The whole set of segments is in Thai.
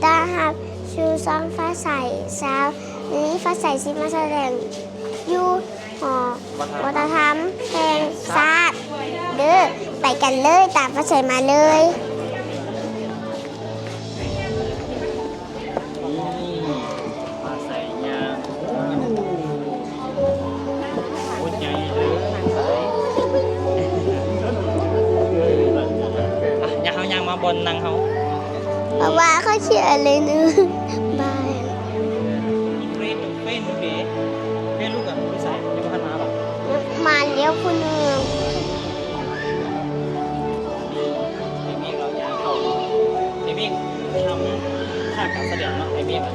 ต้อนรับชูซองฟ้าใสสาววันนี้ฟ้าใสสิมาแสดงอยู่หอวัฒนธรรมแห่งชาติเด้อไปกันเลยตามฟ้าใสมาเลยมาใส่ยางโอ้ยใหญ่เลยอย่าเขายางมาบนนังเขาเพราะว่าเขาเชื่ออะไรนึงบาย เฟนเฟนเก๋เฟนลูกกับลูกสายยังไม่ทันมาป่ะมาเลี้ยวคุณหนึ่งไอ้เมฆเรายางเขาไอ้เมฆทำท่าการแสดงเนาะไอ้เมฆเ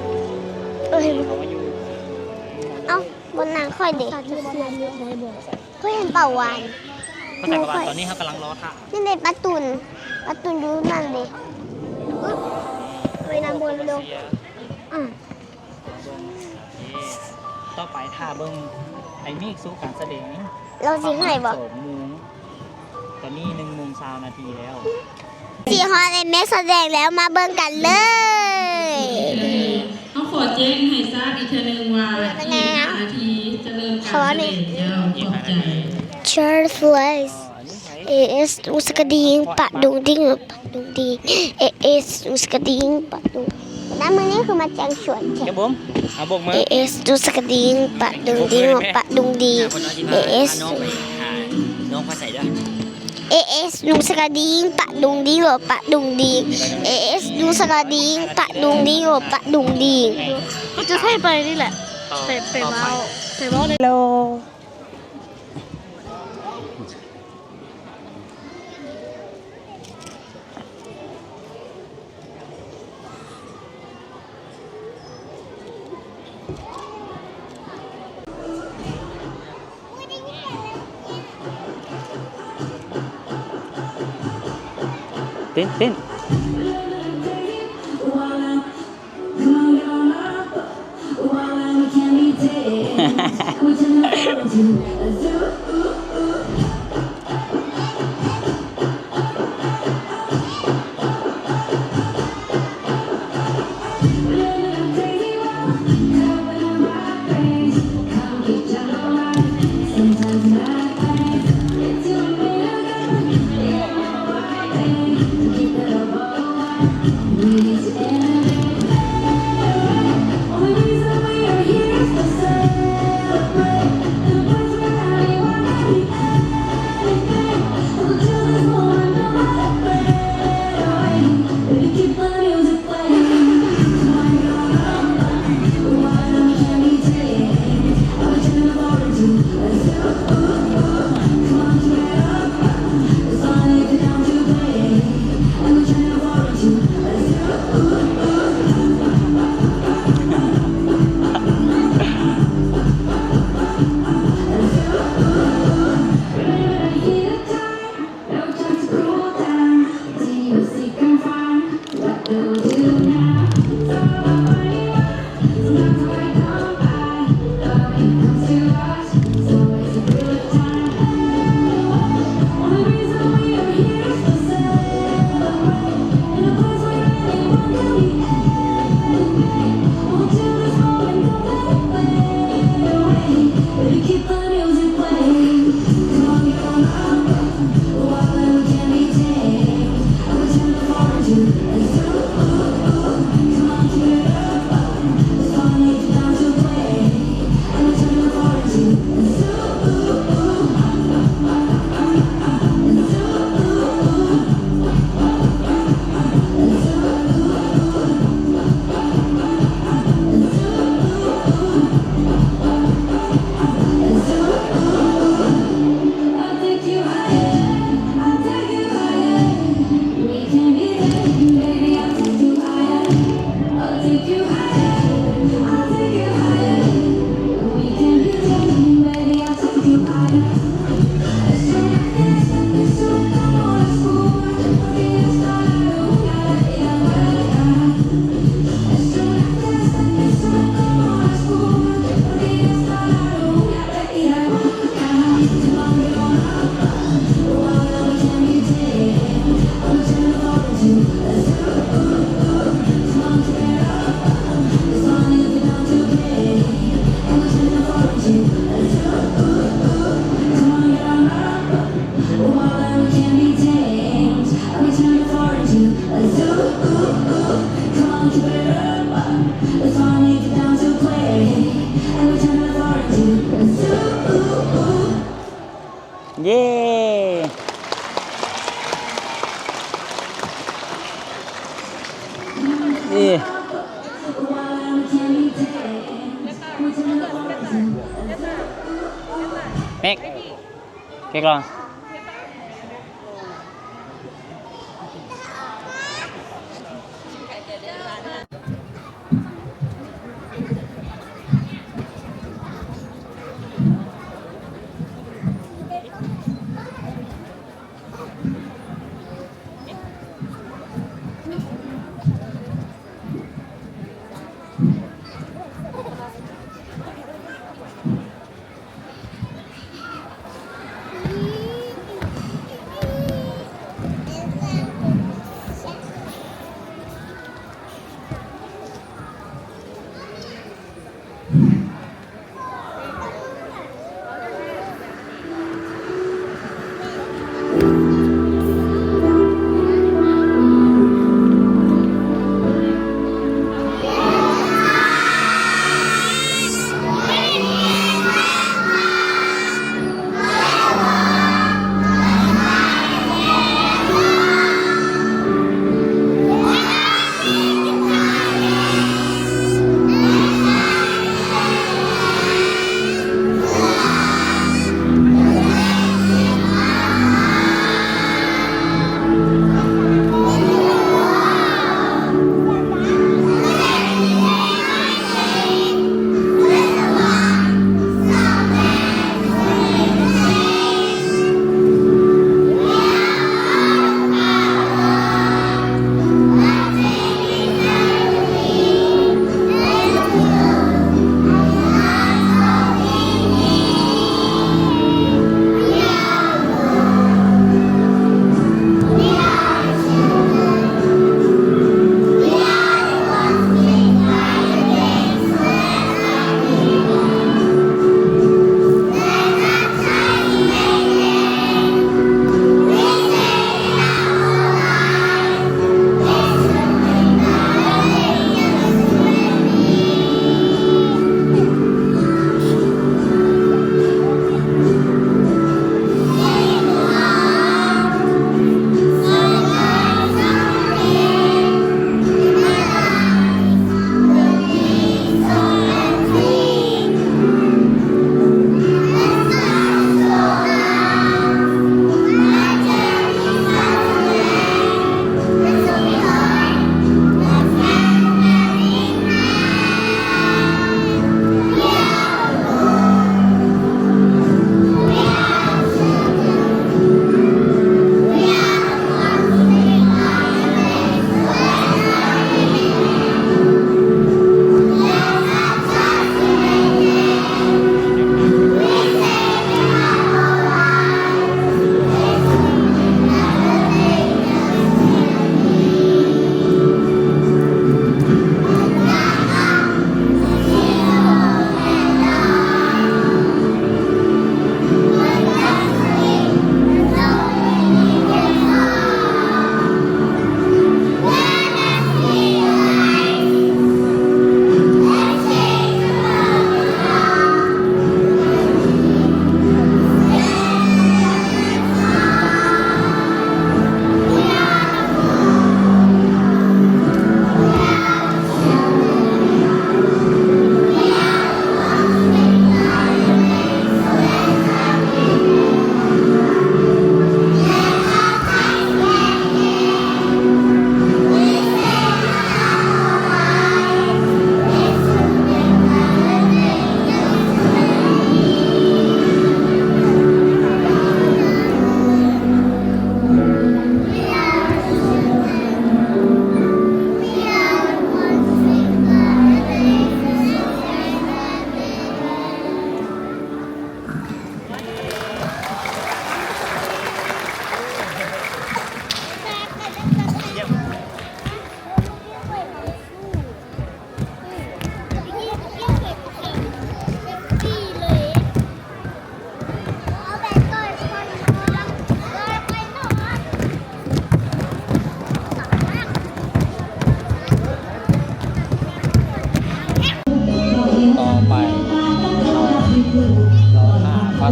ขามาอยู่ เอ้าบนนางค่อยเด็กก็เห็นเป่าหวาน เขาใส่กระบะตอนนี้เขากำลังรอท่า นี่ในปลาตุนอยู่นั่นเลยไปนำบนลงต่อไปท่าเบิ้งไอ้เมฆสู้การแสดง เราสิให้บอก 2 โมงตอนนี้1:20 นาทีแล้ว สีฮอนไอแม็กแสดงแล้วมาเบิ่งกันเลยต้องขอแจ้งให้ทราบอีกทีนึงว่าอีก5 นาทีจะเริ่มการแสดงแล้วขอบใจ Charles Flies AS อุสกดิงปะดุงดิ้งปะดุงดี AS อุสกดิงปะดุงน้ำมือนี้คือมาแจงสวนใช่ เจ้าบุ๋มเอาบกมือ AS อุสกดิงปะดุงดิ้งปะดุงดี AS น้องพาใส่ด้วย AS ดุงสกดิงปะดุงดิ้งปะดุงดี AS ดุงสกดิงปะดุงดิ้งปะดุงดีก็จะให้ไปนี่แหละไปเมาในโลเต้นเต้น นี่เมกเก๊กลอง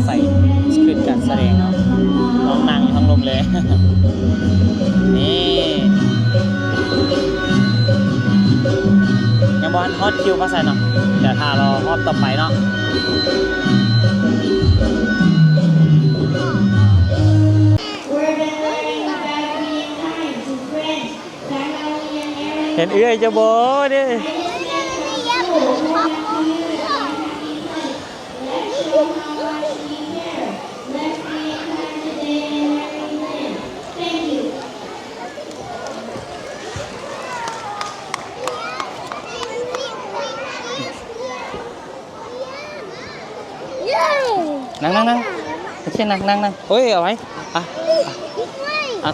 ใส่ขึ้นการแสดงเนาะน้องนั่งอยู่ทั้งลมเลย นี่ วันฮอตคิวมาใส่เนาะเดี๋ยวถ้ารอฮอตต่อไปเนาะเห็นเอื้อยจะโบดิ นั่งไม่ใช่นั่งเฮ้ยเอาไว้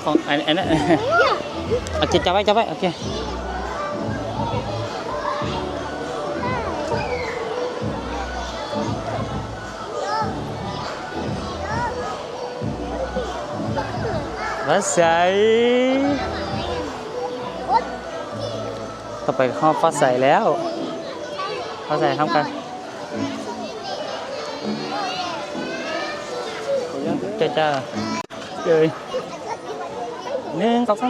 ของอันนั้นโอเคจับไว้โอเคมาใส่ต่อไปข้อฟ้าใสแล้วฟ้าใสทำกันจ้าเลย1 2 3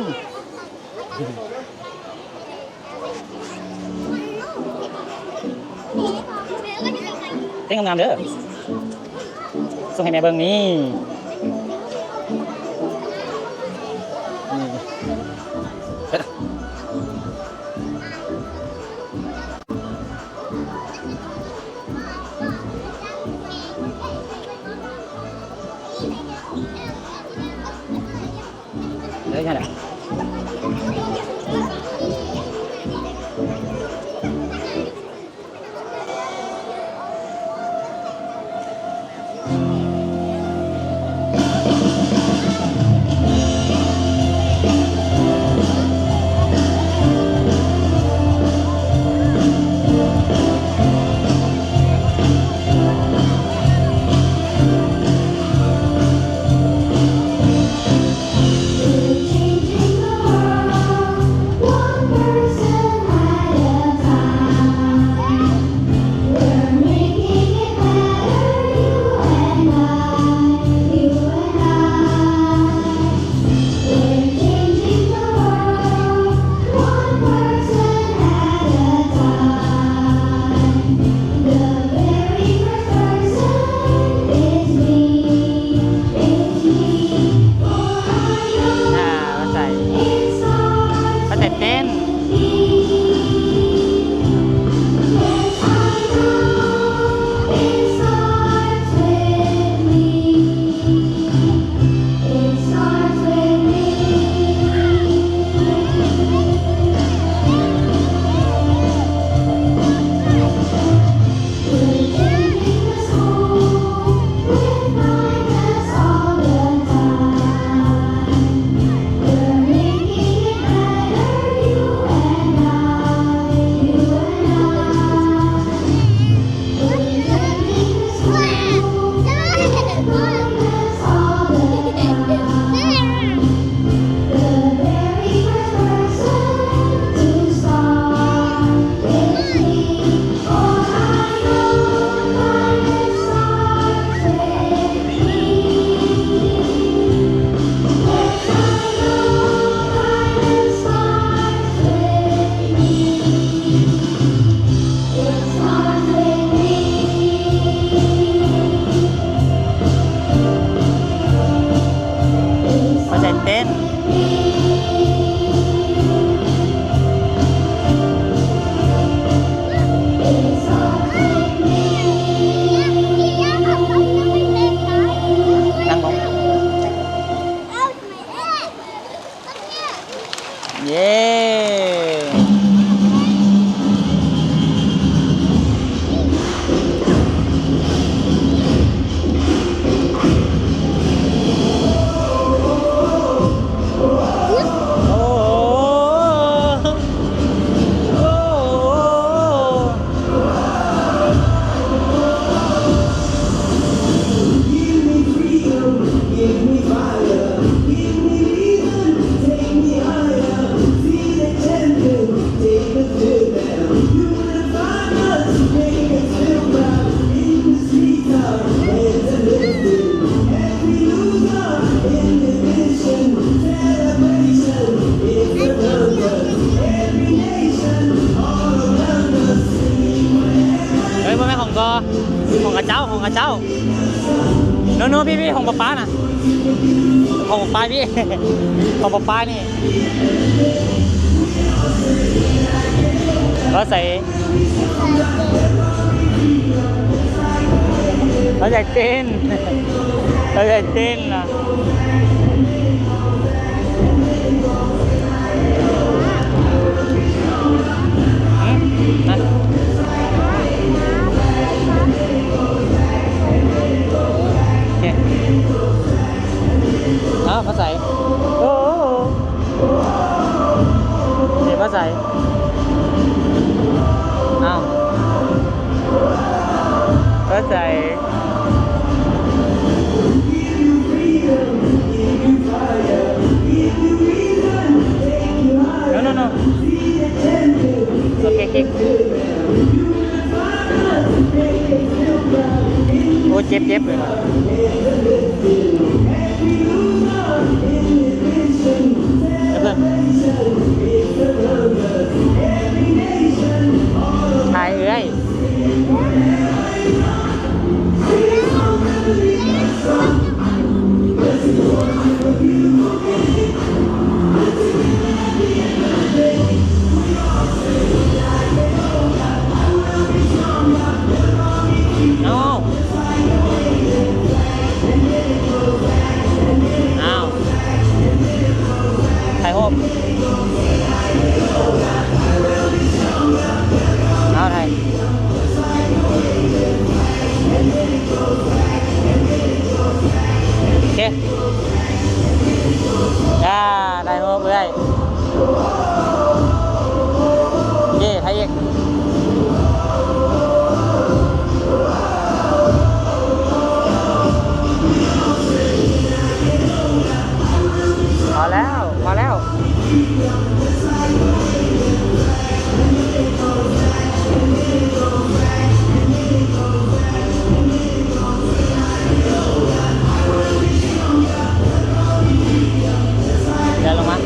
เต้นงามๆเด้อส่งให้แม่เบิ่งนี่đấy nha này ของกระเจ้าโน้พี่ของป้าน่ะของป้าพี่ ของป้านี่เราใส่เราอยากเต้นนะนั่นโอเคเอาพระใสโอ้เดี๋ยวพระใสเอาพระใสno okay kick โอ้เจ็บเลยนะเพื่อนถ่ายเอ้ยถ่ายรูปเอาถ่ายโอเคได้รูปเลยเย่ถ่ายอีกพอแล้วเดินลงมา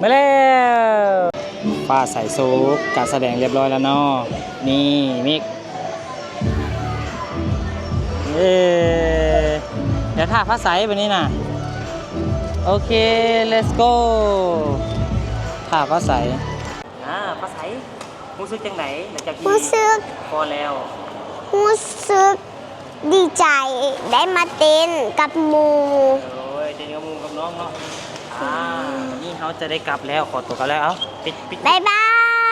มาแล้วป้าใส่ซุปการแสดงเรียบร้อยแล้วเนาะนี่มิกเดี๋ยวท่าพระใสแบบนี้นะโอเค let's go ท่าพระใสพระใสรู้สึกจังไหนหลังจากที่ รู้สึก พอแล้ว รู้สึกดีใจได้มาเต้นกับหมู โอ้ยเจนกับมูกับน้องเนาะนี่เขาจะได้กลับแล้วขอตัวกันแล้วปิด บ๊ายบา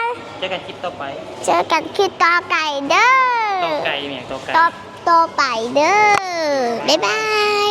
ย เจอกันคลิปต่อไป เจอกันคลิปต่อไก่เด้อ ต่อไก่เนี่ยต่อไก่ ต่อไปเด้อบ๊ายบาย